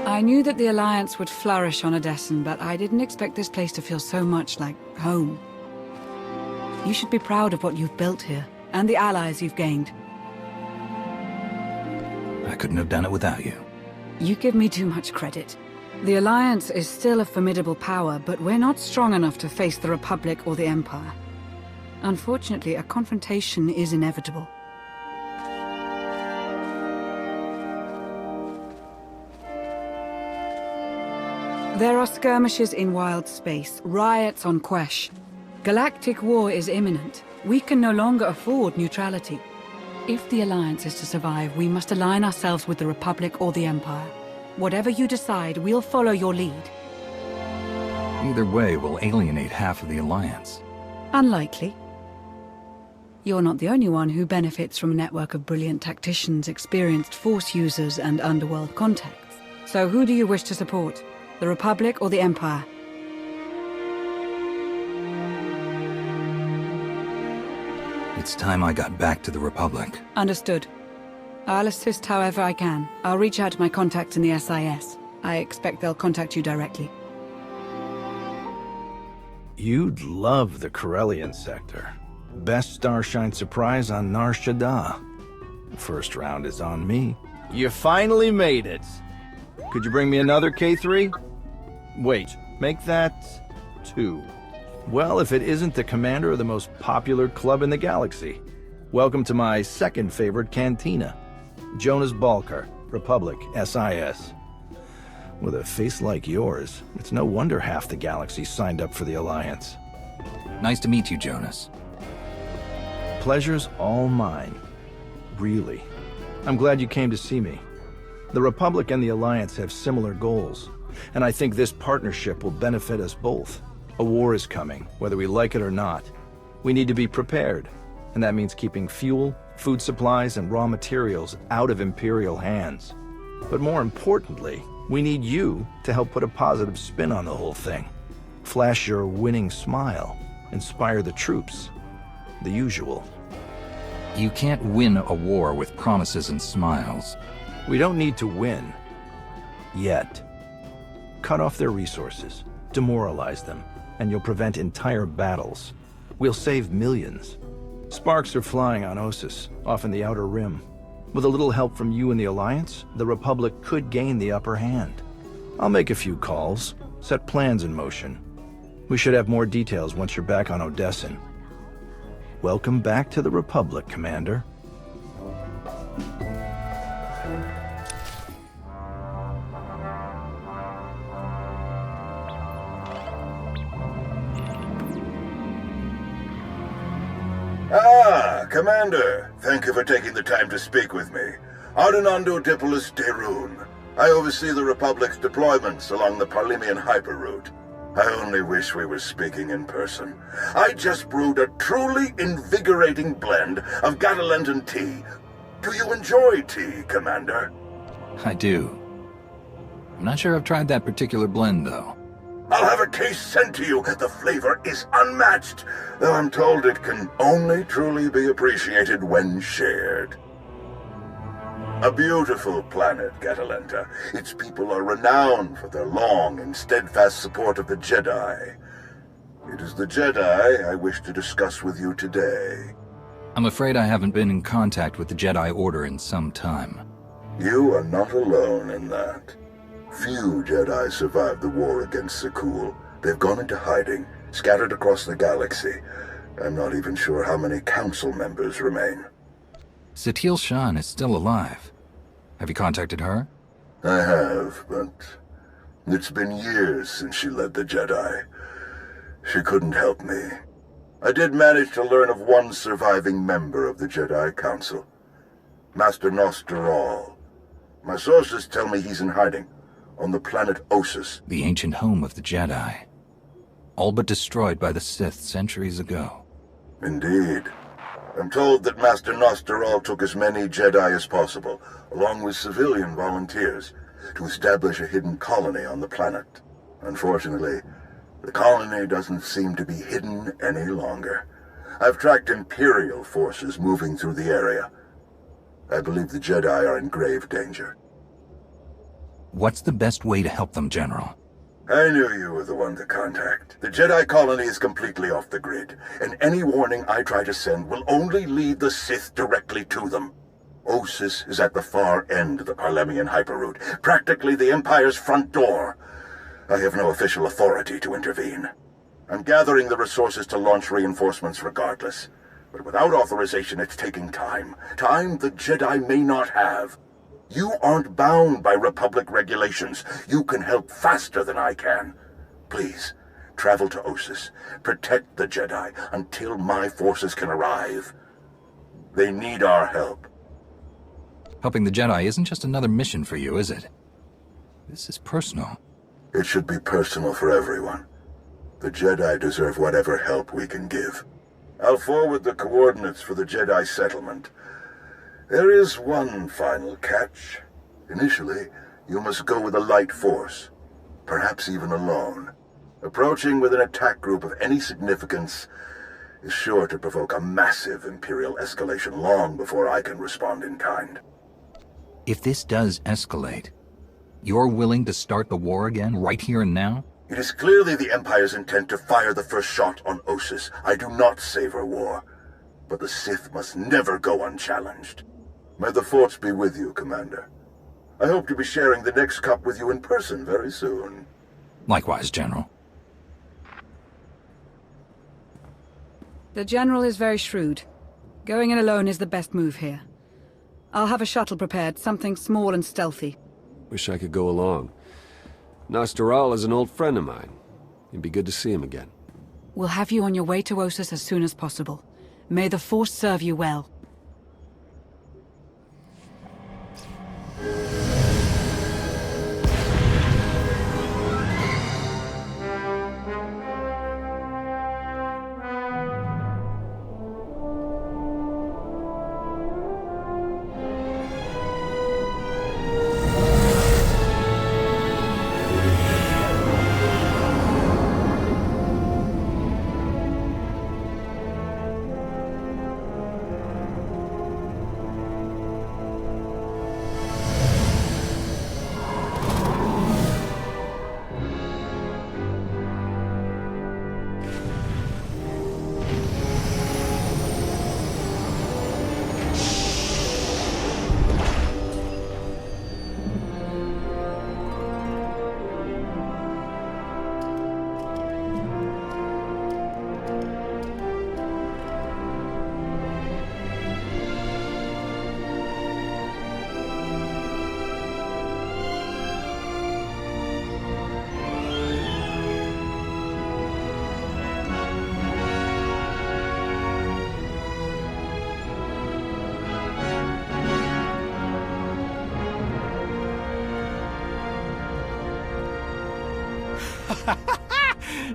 I knew that the Alliance would flourish on Odessen, but I didn't expect this place to feel so much like home. You should be proud of what you've built here, and the allies you've gained. I couldn't have done it without you. You give me too much credit. The Alliance is still a formidable power, but we're not strong enough to face the Republic or the Empire. Unfortunately, a confrontation is inevitable. There are skirmishes in wild space, riots on Quesh. Galactic war is imminent. We can no longer afford neutrality. If the Alliance is to survive, we must align ourselves with the Republic or the Empire. Whatever you decide, we'll follow your lead. Either way, we'll alienate half of the Alliance. Unlikely. You're not the only one who benefits from a network of brilliant tacticians, experienced Force users, and underworld contacts. So who do you wish to support? The Republic or the Empire? It's time I got back to the Republic. Understood. I'll assist however I can. I'll reach out to my contacts in the SIS. I expect they'll contact you directly. You'd love the Corellian sector. Best Starshine surprise on Nar Shaddaa. First round is on me. You finally made it. Could you bring me another K3? Wait, make that 2. Well, if it isn't the commander of the most popular club in the galaxy. Welcome to my second favorite cantina. Jonas Balkar, Republic, SIS. With a face like yours, it's no wonder half the galaxy signed up for the Alliance. Nice to meet you, Jonas. Pleasure's all mine. Really. I'm glad you came to see me. The Republic and the Alliance have similar goals, and I think this partnership will benefit us both. A war is coming, whether we like it or not. We need to be prepared, and that means keeping fuel, food supplies, and raw materials out of Imperial hands. But more importantly, we need you to help put a positive spin on the whole thing. Flash your winning smile, inspire the troops. The usual. You can't win a war with promises and smiles. We don't need to win. Yet. Cut off their resources, demoralize them, and you'll prevent entire battles. We'll save millions. Sparks are flying on Ossus, off in the Outer Rim. With a little help from you and the Alliance, the Republic could gain the upper hand. I'll make a few calls, set plans in motion. We should have more details once you're back on Odessen. Welcome back to the Republic, Commander. Commander, thank you for taking the time to speak with me. Ardenando Dipolis Derun. I oversee the Republic's deployments along the Parlimian hyperroute. I only wish we were speaking in person. I just brewed a truly invigorating blend of Gatalentan tea. Do you enjoy tea, Commander? I do. I'm not sure I've tried that particular blend, though. I'll have a case sent to you. The flavor is unmatched, though I'm told it can only truly be appreciated when shared. A beautiful planet, Gatalenta. Its people are renowned for their long and steadfast support of the Jedi. It is the Jedi I wish to discuss with you today. I'm afraid I haven't been in contact with the Jedi Order in some time. You are not alone in that. Few Jedi survived the war against Sakul. They've gone into hiding, scattered across the galaxy. I'm not even sure how many council members remain. Satil Shan is still alive. Have you contacted her? I have, but it's been years since she led the Jedi. She couldn't help me. I did manage to learn of one surviving member of the Jedi Council, Master Nostral. My sources tell me he's in hiding on the planet Ossus. The ancient home of the Jedi. All but destroyed by the Sith centuries ago. Indeed. I'm told that Master Nostral took as many Jedi as possible, along with civilian volunteers, to establish a hidden colony on the planet. Unfortunately, the colony doesn't seem to be hidden any longer. I've tracked Imperial forces moving through the area. I believe the Jedi are in grave danger. What's the best way to help them, General? I knew you were the one to contact. The Jedi colony is completely off the grid, and any warning I try to send will only lead the Sith directly to them. Ossus is at the far end of the Parlemian hyperroute, practically the Empire's front door. I have no official authority to intervene. I'm gathering the resources to launch reinforcements regardless. But without authorization, it's taking time. Time the Jedi may not have. You aren't bound by Republic regulations. You can help faster than I can. Please, travel to Ossus. Protect the Jedi until my forces can arrive. They need our help. Helping the Jedi isn't just another mission for you, is it? This is personal. It should be personal for everyone. The Jedi deserve whatever help we can give. I'll forward the coordinates for the Jedi settlement. There is one final catch. Initially, you must go with a light force, perhaps even alone. Approaching with an attack group of any significance is sure to provoke a massive Imperial escalation long before I can respond in kind. If this does escalate, you're willing to start the war again, right here and now? It is clearly the Empire's intent to fire the first shot on Ossus. I do not savor war, but the Sith must never go unchallenged. May the Force be with you, Commander. I hope to be sharing the next cup with you in person very soon. Likewise, General. The General is very shrewd. Going in alone is the best move here. I'll have a shuttle prepared, something small and stealthy. Wish I could go along. Nostoral is an old friend of mine. It'd be good to see him again. We'll have you on your way to Ossus as soon as possible. May the Force serve you well.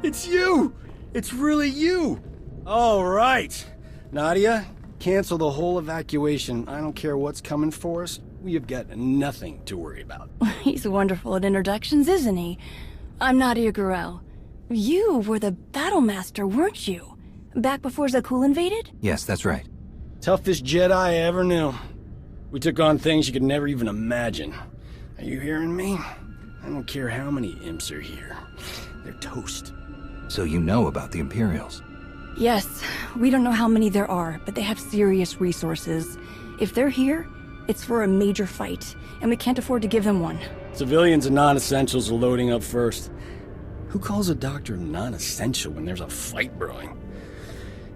It's you! It's really you! All right. Nadia, cancel the whole evacuation. I don't care what's coming for us. We have got nothing to worry about. He's wonderful at introductions, isn't he? I'm Nadia Gurel. You were the battle master, weren't you? Back before Zakul invaded? Yes, that's right. Toughest Jedi I ever knew. We took on things you could never even imagine. Are you hearing me? I don't care how many imps are here. They're toast. So you know about the Imperials? Yes, we don't know how many there are, but they have serious resources. If they're here, it's for a major fight, and we can't afford to give them one. Civilians and non-essentials are loading up first. Who calls a doctor non-essential when there's a fight brewing?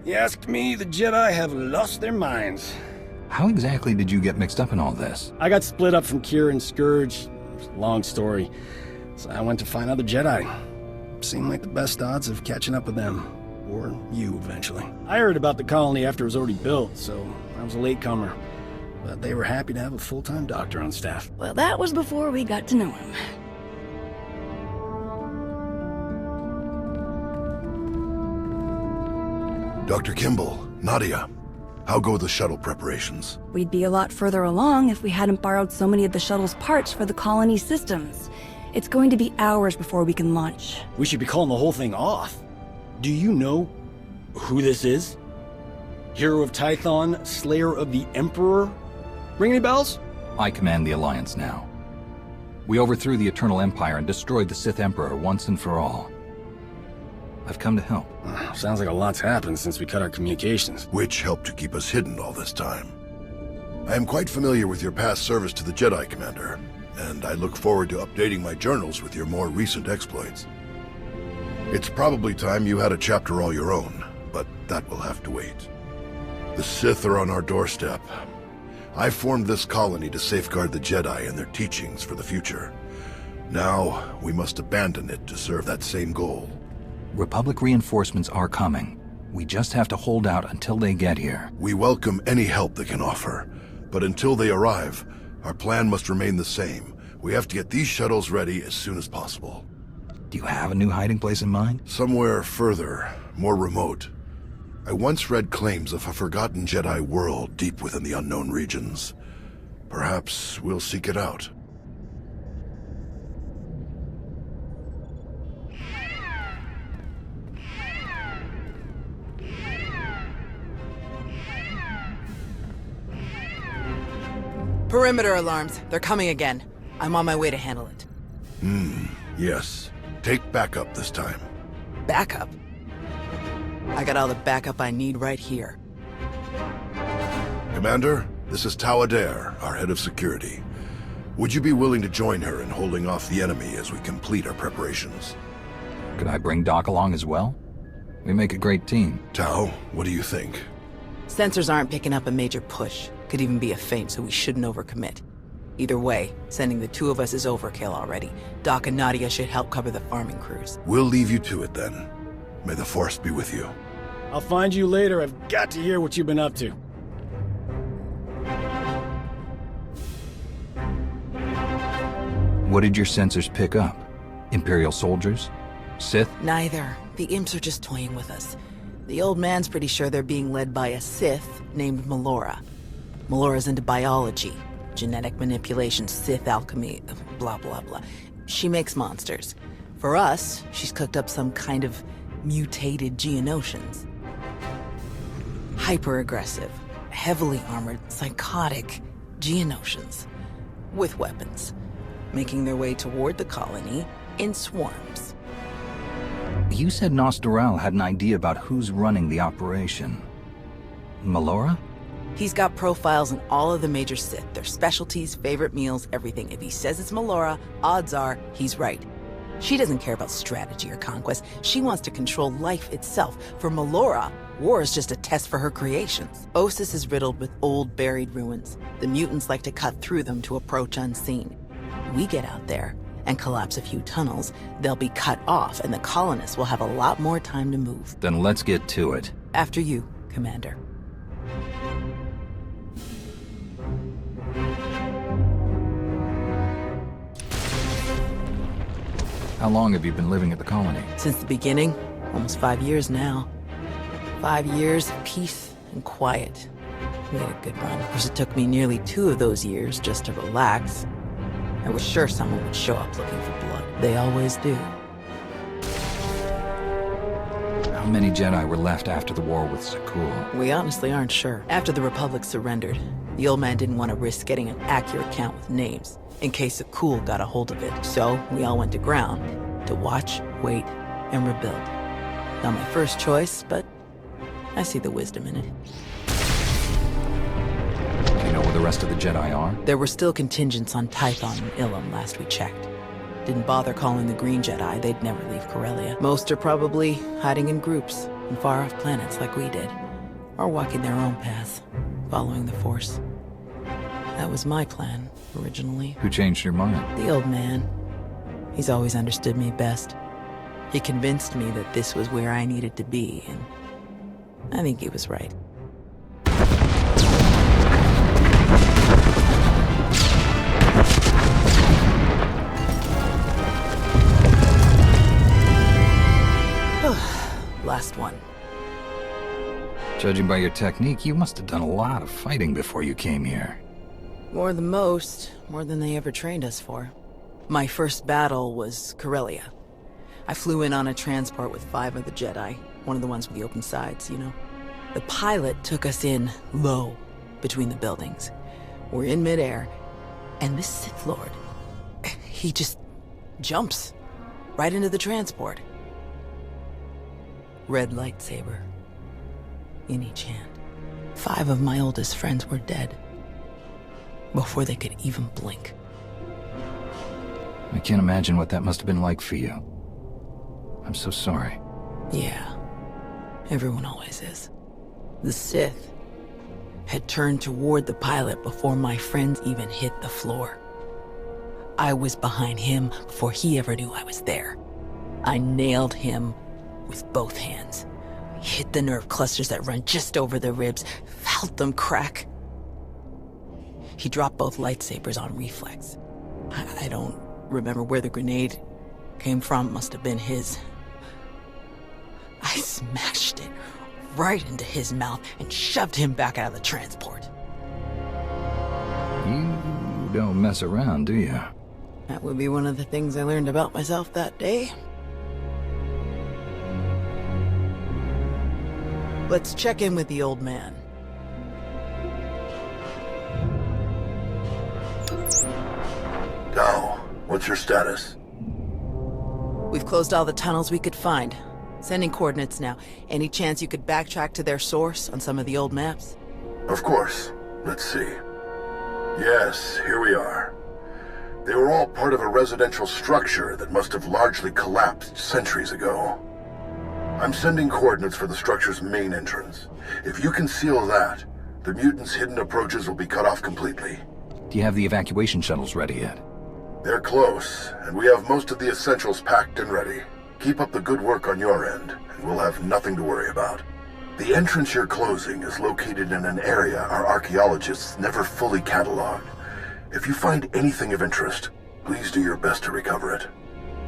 You ask me, the Jedi have lost their minds. How exactly did you get mixed up in all this? I got split up from Kira and Scourge. Long story. So I went to find other Jedi. Seemed like the best odds of catching up with them. Or you, eventually. I heard about the colony after it was already built, so I was a latecomer. But they were happy to have a full-time doctor on staff. Well, that was before we got to know him. Dr. Kimball, Nadia, how go the shuttle preparations? We'd be a lot further along if we hadn't borrowed so many of the shuttle's parts for the colony systems. It's going to be hours before we can launch. We should be calling the whole thing off. Do you know who this is? Hero of Tython, Slayer of the Emperor? Ring any bells? I command the Alliance now. We overthrew the Eternal Empire and destroyed the Sith Emperor once and for all. I've come to help. Sounds like a lot's happened since we cut our communications. Which helped to keep us hidden all this time. I am quite familiar with your past service to the Jedi, Commander, and I look forward to updating my journals with your more recent exploits. It's probably time you had a chapter all your own, but that will have to wait. The Sith are on our doorstep. I formed this colony to safeguard the Jedi and their teachings for the future. Now, we must abandon it to serve that same goal. Republic reinforcements are coming. We just have to hold out until they get here. We welcome any help they can offer, but until they arrive, our plan must remain the same. We have to get these shuttles ready as soon as possible. Do you have a new hiding place in mind? Somewhere further, more remote. I once read claims of a forgotten Jedi world deep within the unknown regions. Perhaps we'll seek it out. Perimeter alarms. They're coming again. I'm on my way to handle it. Yes. Take backup this time. Backup? I got all the backup I need right here. Commander, this is Tau Adair, our head of security. Would you be willing to join her in holding off the enemy as we complete our preparations? Could I bring Doc along as well? We make a great team. Tau, what do you think? Sensors aren't picking up a major push. Could even be a feint, so we shouldn't overcommit. Either way, sending the two of us is overkill already. Doc and Nadia should help cover the farming crews. We'll leave you to it then. May the Force be with you. I'll find you later. I've got to hear what you've been up to. What did your sensors pick up? Imperial soldiers? Sith? Neither. The imps are just toying with us. The old man's pretty sure they're being led by a Sith named Melora. Melora's into biology, genetic manipulation, Sith alchemy, blah blah blah. She makes monsters. For us, she's cooked up some kind of mutated Geonosians. Hyper-aggressive, heavily armored, psychotic Geonosians. With weapons. Making their way toward the colony in swarms. You said Nostoral had an idea about who's running the operation. Melora? He's got profiles on all of the major Sith, their specialties, favorite meals, everything. If he says it's Melora, odds are he's right. She doesn't care about strategy or conquest. She wants to control life itself. For Melora, war is just a test for her creations. Ossus is riddled with old, buried ruins. The mutants like to cut through them to approach unseen. We get out there and collapse a few tunnels, they'll be cut off, and the colonists will have a lot more time to move. Then let's get to it. After you, Commander. How long have you been living at the colony? Since the beginning, almost 5 years now. 5 years of peace and quiet. We had a good run. Of course, it took me nearly 2 of those years just to relax. I was sure someone would show up looking for blood. They always do. How many Jedi were left after the war with Zakul? We honestly aren't sure. After the Republic surrendered, the old man didn't want to risk getting an accurate count with names, in case Zakul got a hold of it. So we all went to ground to watch, wait, and rebuild. Not my first choice, but I see the wisdom in it. Do you know where the rest of the Jedi are? There were still contingents on Tython and Ilum last we checked. Didn't bother calling the Green Jedi, they'd never leave Corellia. Most are probably hiding in groups in far-off planets like we did. Or walking their own path, following the Force. That was my plan, originally. Who changed your mind? The old man. He's always understood me best. He convinced me that this was where I needed to be, and I think he was right. Last one. Judging by your technique, you must have done a lot of fighting before you came here. More than most, more than they ever trained us for. My first battle was Corellia. I flew in on a transport with 5 of the Jedi, one of the ones with the open sides, you know. The pilot took us in low, between the buildings. We're in midair, and this Sith Lord, he just jumps right into the transport. Red lightsaber in each hand. 5 of my oldest friends were dead before they could even blink. I can't imagine what that must have been like for you. I'm so sorry. Yeah, everyone always is. The Sith had turned toward the pilot before my friends even hit the floor. I was behind him before he ever knew I was there. I nailed him with both hands. Hit the nerve clusters that run just over the ribs, felt them crack. He dropped both lightsabers on reflex. I don't remember where the grenade came from. Must have been his. I smashed it right into his mouth and shoved him back out of the transport. You don't mess around, do you? That would be one of the things I learned about myself that day. Let's check in with the old man. Tao, what's your status? We've closed all the tunnels we could find. Sending coordinates now. Any chance you could backtrack to their source on some of the old maps? Of course. Let's see. Yes, here we are. They were all part of a residential structure that must have largely collapsed centuries ago. I'm sending coordinates for the structure's main entrance. If you can seal that, the mutants' hidden approaches will be cut off completely. Do you have the evacuation shuttles ready yet? They're close, and we have most of the essentials packed and ready. Keep up the good work on your end, and we'll have nothing to worry about. The entrance you're closing is located in an area our archaeologists never fully cataloged. If you find anything of interest, please do your best to recover it.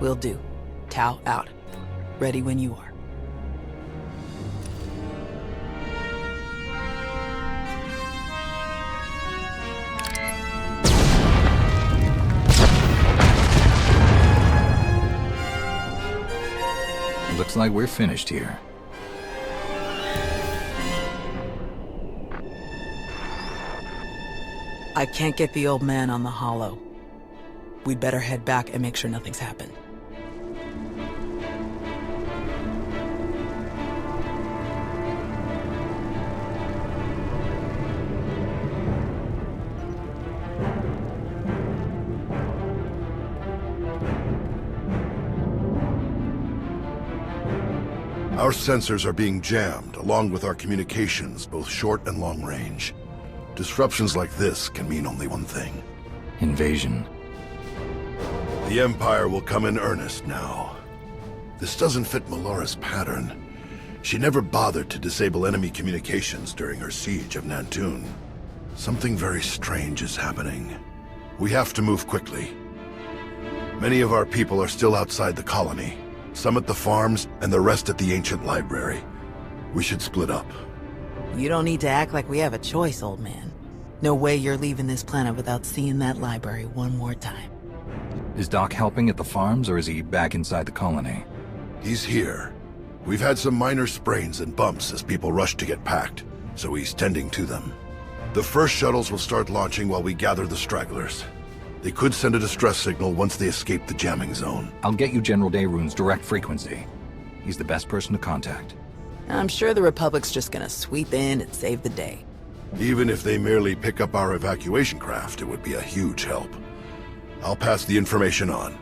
Will do. Tau out. Ready when you are. Looks like we're finished here. I can't get the old man on the holo. We'd better head back and make sure nothing's happened. Our sensors are being jammed, along with our communications, both short and long range. Disruptions like this can mean only one thing. Invasion. The Empire will come in earnest now. This doesn't fit Melora's pattern. She never bothered to disable enemy communications during her siege of Nantoon. Something very strange is happening. We have to move quickly. Many of our people are still outside the colony. Some at the farms, and the rest at the ancient library. We should split up. You don't need to act like we have a choice, old man. No way you're leaving this planet without seeing that library one more time. Is Doc helping at the farms, or is he back inside the colony? He's here. We've had some minor sprains and bumps as people rush to get packed, so he's tending to them. The first shuttles will start launching while we gather the stragglers. They could send a distress signal once they escape the jamming zone. I'll get you General Daeroon's direct frequency. He's the best person to contact. I'm sure the Republic's just gonna sweep in and save the day. Even if they merely pick up our evacuation craft, it would be a huge help. I'll pass the information on.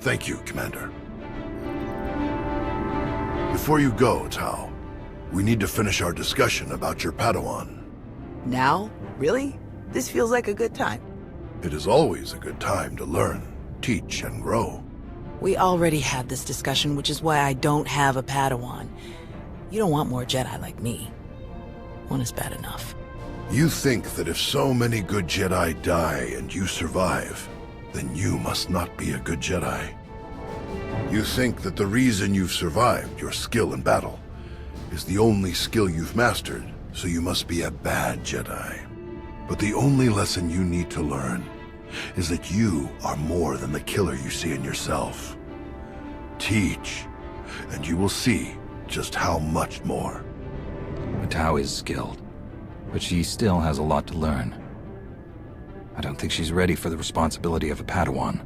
Thank you, Commander. Before you go, Tao, we need to finish our discussion about your Padawan. Now? Really? This feels like a good time. It is always a good time to learn, teach, and grow. We already had this discussion, which is why I don't have a Padawan. You don't want more Jedi like me. One is bad enough. You think that if so many good Jedi die and you survive, then you must not be a good Jedi. You think that the reason you've survived, your skill in battle, is the only skill you've mastered, so you must be a bad Jedi. But the only lesson you need to learn is that you are more than the killer you see in yourself. Teach, and you will see just how much more. Tao is skilled, but she still has a lot to learn. I don't think she's ready for the responsibility of a Padawan.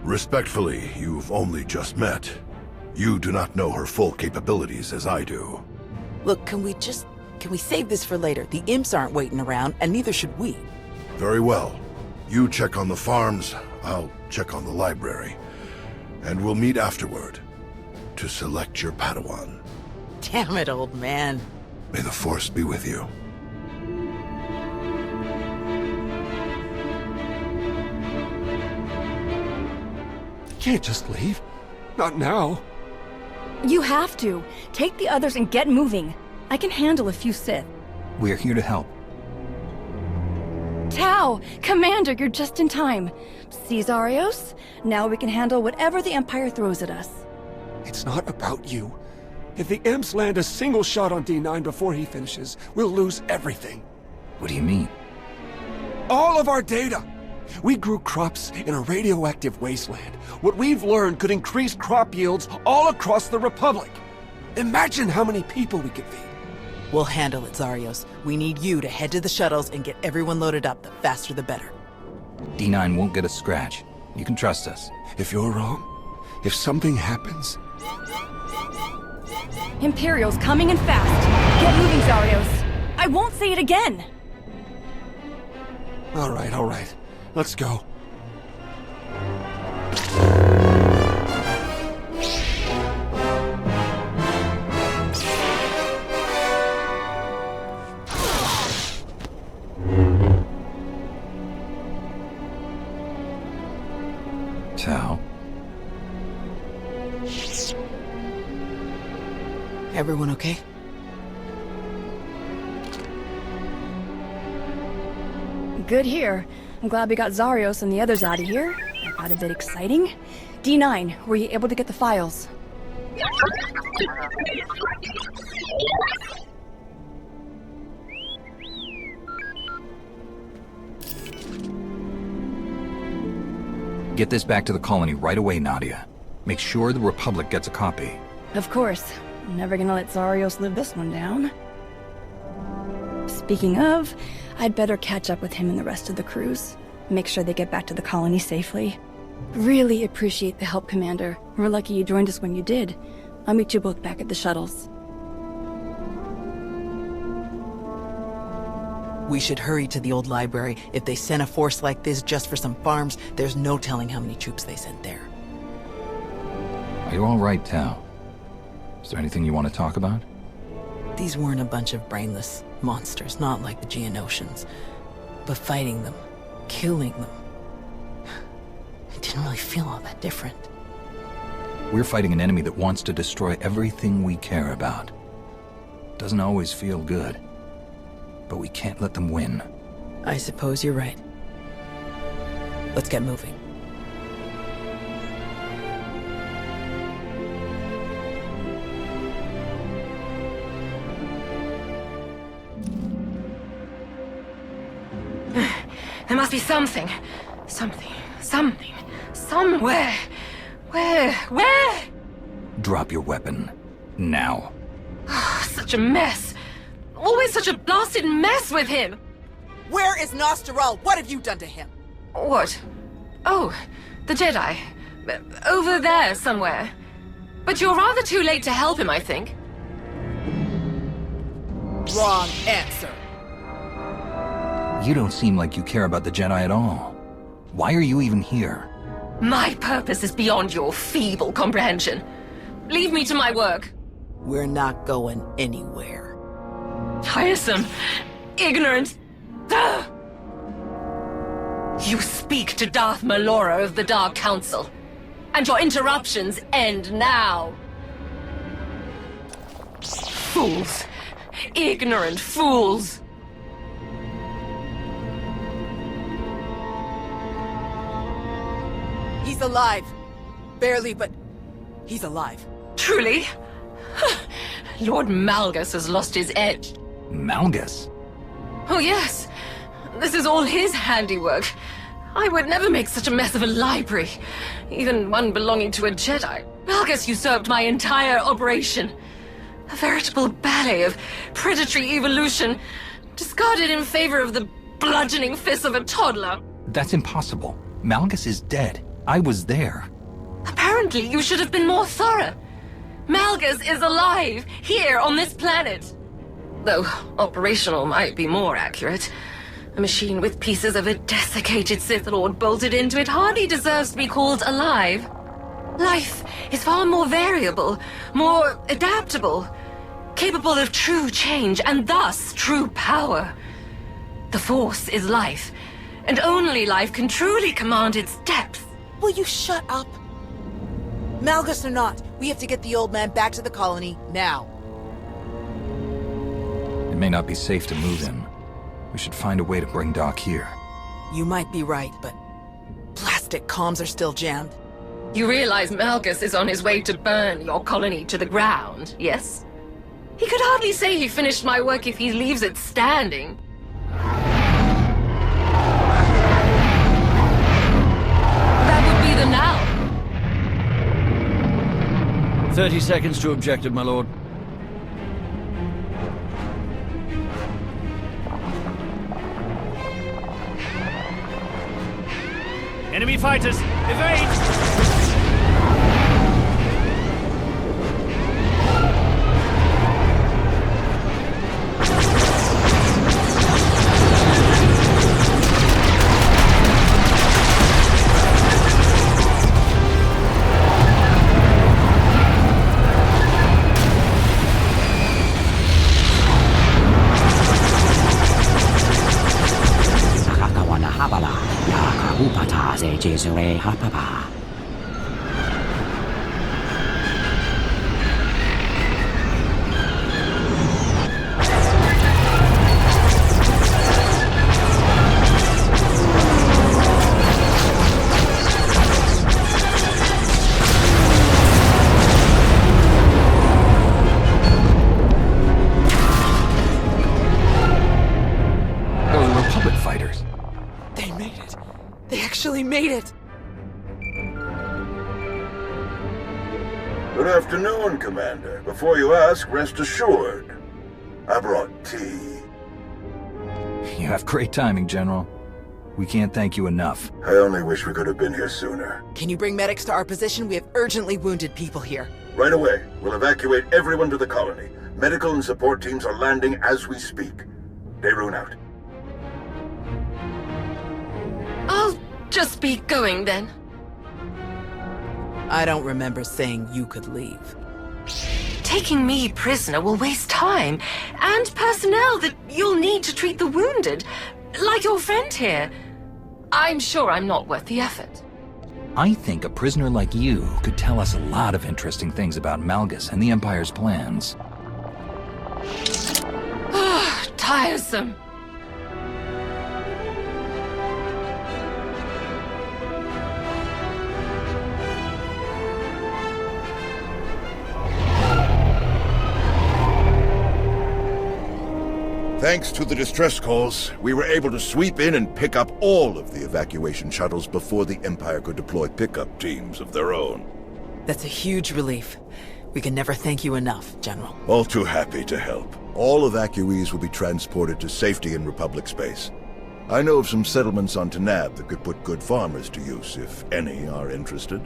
Respectfully, you've only just met. You do not know her full capabilities as I do. Look, can we save this for later? The imps aren't waiting around, and neither should we. Very well. You check on the farms, I'll check on the library. And we'll meet afterward to select your Padawan. Damn it, old man. May the Force be with you. Can't just leave. Not now. You have to. Take the others and get moving. I can handle a few Sith. We're here to help. Tau! Commander, you're just in time. See, Zarios? Now we can handle whatever the Empire throws at us. It's not about you. If the imps land a single shot on D9 before he finishes, we'll lose everything. What do you mean? All of our data! We grew crops in a radioactive wasteland. What we've learned could increase crop yields all across the Republic. Imagine how many people we could feed. We'll handle it, Zarios. We need you to head to the shuttles and get everyone loaded up. The faster the better. D9 won't get a scratch. You can trust us. If you're wrong, if something happens... Imperials coming in fast. Get moving, Zarios. I won't say it again. All right. Let's go. Tau? Everyone okay? Good here. I'm glad we got Zarios and the others out of here. That got a bit exciting. D9, were you able to get the files? Get this back to the colony right away, Nadia. Make sure the Republic gets a copy. Of course. I'm never gonna let Zarios live this one down. Speaking of, I'd better catch up with him and the rest of the crews. Make sure they get back to the colony safely. Really appreciate the help, Commander. We're lucky you joined us when you did. I'll meet you both back at the shuttles. We should hurry to the old library. If they sent a force like this just for some farms, there's no telling how many troops they sent there. Are you all right, Tau? Is there anything you want to talk about? These weren't a bunch of brainless monsters, not like the Geonosians. But fighting them, killing them, it didn't really feel all that different. We're fighting an enemy that wants to destroy everything we care about. Doesn't always feel good. But we can't let them win. I suppose you're right. Let's get moving. There must be something. Somewhere. Where? Drop your weapon. Now. Such a mess. Always such a blasted mess with him. Where is Nostaral? What have you done to him? What? Oh, the Jedi. Over there somewhere. But you're rather too late to help him, I think. Wrong answer. You don't seem like you care about the Jedi at all. Why are you even here? My purpose is beyond your feeble comprehension. Leave me to my work. We're not going anywhere. Tiresome. Ignorant. Ugh. You speak to Darth Malora of the Dark Council. And your interruptions end now. Fools. Ignorant fools. He's alive. Barely, but he's alive. Truly? Lord Malgus has lost his edge. Malgus? Oh yes. This is all his handiwork. I would never make such a mess of a library, even one belonging to a Jedi. Malgus usurped my entire operation. A veritable ballet of predatory evolution, discarded in favor of the bludgeoning fists of a toddler. That's impossible. Malgus is dead. I was there. Apparently, you should have been more thorough. Malgus is alive, here on this planet. Though, operational might be more accurate. A machine with pieces of a desiccated Sith Lord bolted into it hardly deserves to be called alive. Life is far more variable, more adaptable, capable of true change, and thus true power. The Force is life, and only life can truly command its depth. Will you shut up? Malgus or not, we have to get the old man back to the colony, now. It may not be safe to move in. We should find a way to bring Doc here. You might be right, but plastic comms are still jammed. You realize Malgus is on his way to burn your colony to the ground, yes? He could hardly say he finished my work if he leaves it standing. That would be the now. 30 seconds to objective, my lord. Enemy fighters, evade! Made it! Good afternoon, Commander. Before you ask, rest assured. I brought tea. You have great timing, General. We can't thank you enough. I only wish we could have been here sooner. Can you bring medics to our position? We have urgently wounded people here. Right away. We'll evacuate everyone to the colony. Medical and support teams are landing as we speak. Daerun out. I'll just be going then. I don't remember saying you could leave. Taking me prisoner will waste time and personnel that you'll need to treat the wounded, like your friend here. I'm sure I'm not worth the effort. I think a prisoner like you could tell us a lot of interesting things about Malgus and the Empire's plans. Tiresome. Thanks to the distress calls, we were able to sweep in and pick up all of the evacuation shuttles before the Empire could deploy pickup teams of their own. That's a huge relief. We can never thank you enough, General. All too happy to help. All evacuees will be transported to safety in Republic space. I know of some settlements on Tanab that could put good farmers to use, if any are interested.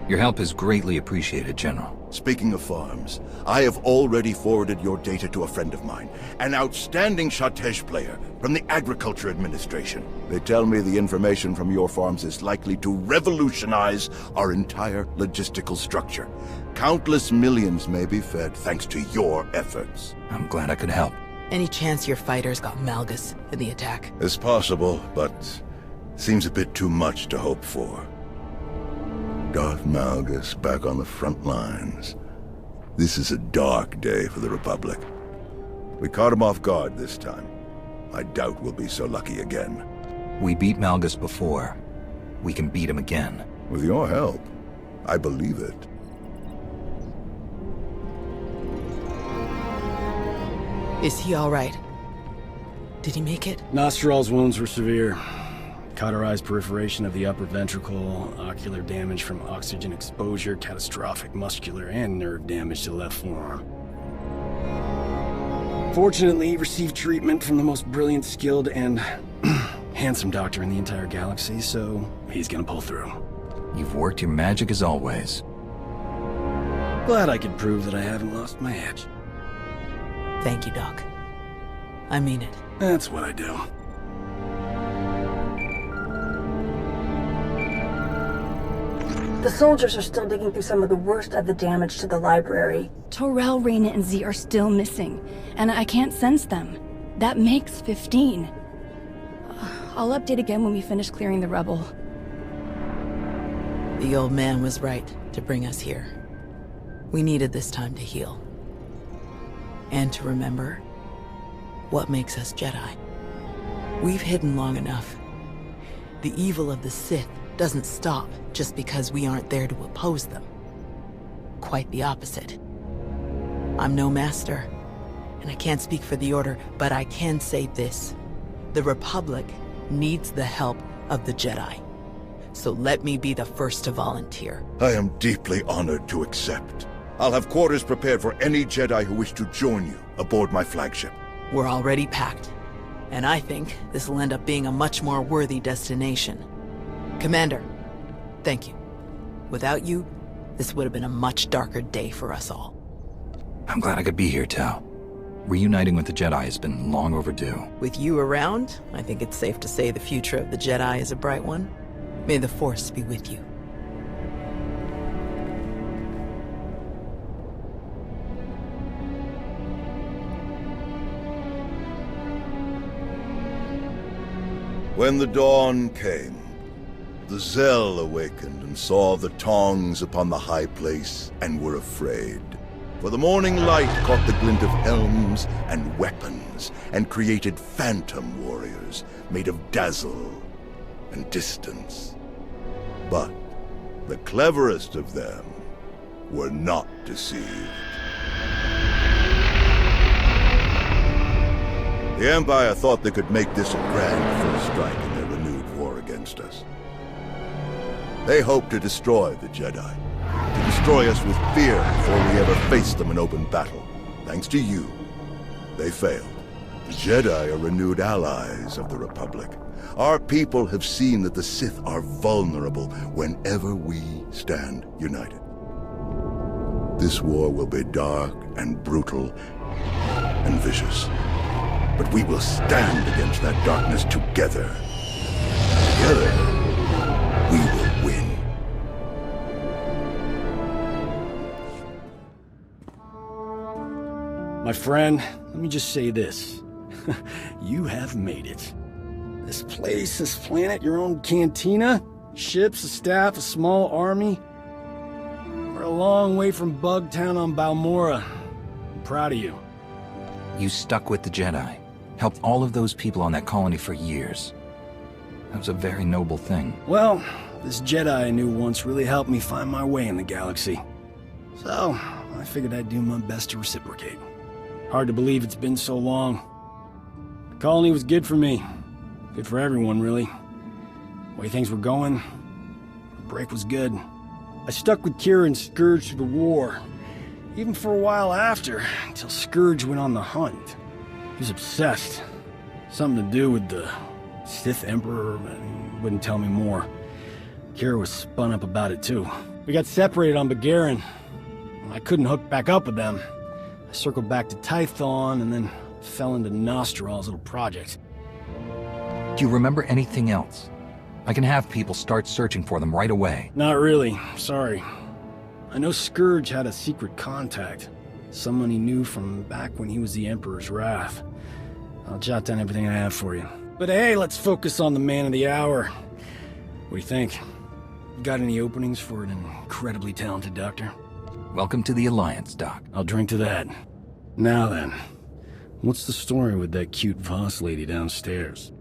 Your help is greatly appreciated, General. Speaking of farms, I have already forwarded your data to a friend of mine, an outstanding Shatej player from the Agriculture Administration. They tell me the information from your farms is likely to revolutionize our entire logistical structure. Countless millions may be fed thanks to your efforts. I'm glad I could help. Any chance your fighters got Malgus in the attack? It's possible, but seems a bit too much to hope for. Darth Malgus back on the front lines. This is a dark day for the Republic. We caught him off guard this time. I doubt we'll be so lucky again. We beat Malgus before. We can beat him again. With your help, I believe it. Is he all right? Did he make it? Nostral's wounds were severe. Cauterized perforation of the upper ventricle, ocular damage from oxygen exposure, catastrophic muscular and nerve damage to the left forearm. Fortunately, he received treatment from the most brilliant, skilled, and handsome doctor in the entire galaxy, so he's gonna pull through. You've worked your magic as always. Glad I could prove that I haven't lost my edge. Thank you, Doc. I mean it. That's what I do. The soldiers are still digging through some of the worst of the damage to the library. Torel, Reyna, and Z are still missing, and I can't sense them. That makes 15. I'll update again when we finish clearing the rubble. The old man was right to bring us here. We needed this time to heal. And to remember what makes us Jedi. We've hidden long enough. The evil of the Sith doesn't stop just because we aren't there to oppose them. Quite the opposite. I'm no master, and I can't speak for the Order, but I can say this. The Republic needs the help of the Jedi. So let me be the first to volunteer. I am deeply honored to accept. I'll have quarters prepared for any Jedi who wish to join you aboard my flagship. We're already packed, and I think this will end up being a much more worthy destination. Commander, thank you. Without you, this would have been a much darker day for us all. I'm glad I could be here, Tao. Reuniting with the Jedi has been long overdue. With you around, I think it's safe to say the future of the Jedi is a bright one. May the Force be with you. When the dawn came, the Zell awakened and saw the tongs upon the high place and were afraid. For the morning light caught the glint of helms and weapons and created phantom warriors made of dazzle and distance. But the cleverest of them were not deceived. The Empire thought they could make this a grand first strike in their renewed war against us. They hoped to destroy the Jedi, to destroy us with fear before we ever faced them in open battle. Thanks to you, they failed. The Jedi are renewed allies of the Republic. Our people have seen that the Sith are vulnerable whenever we stand united. This war will be dark and brutal and vicious. But we will stand against that darkness together. Together, we will win. My friend, let me just say this. You have made it. This place, this planet, your own cantina, ships, a staff, a small army. We're a long way from Bugtown on Balmorra. I'm proud of you. You stuck with the Jedi. Helped all of those people on that colony for years. That was a very noble thing. Well, this Jedi I knew once really helped me find my way in the galaxy. So, I figured I'd do my best to reciprocate. Hard to believe it's been so long. The colony was good for me. Good for everyone, really. The way things were going, the break was good. I stuck with Kira and Scourge through the war. Even for a while after, until Scourge went on the hunt. He was obsessed. Something to do with the Sith Emperor, and he wouldn't tell me more. Kira was spun up about it too. We got separated on Begarin. I couldn't hook back up with them. I circled back to Tython and then fell into Nostral's little project. Do you remember anything else? I can have people start searching for them right away. Not really, sorry. I know Scourge had a secret contact. Someone he knew from back when he was the Emperor's Wrath. I'll jot down everything I have for you. But hey, let's focus on the man of the hour. What do you think? Got any openings for an incredibly talented doctor? Welcome to the Alliance, Doc. I'll drink to that. Now then, what's the story with that cute Voss lady downstairs?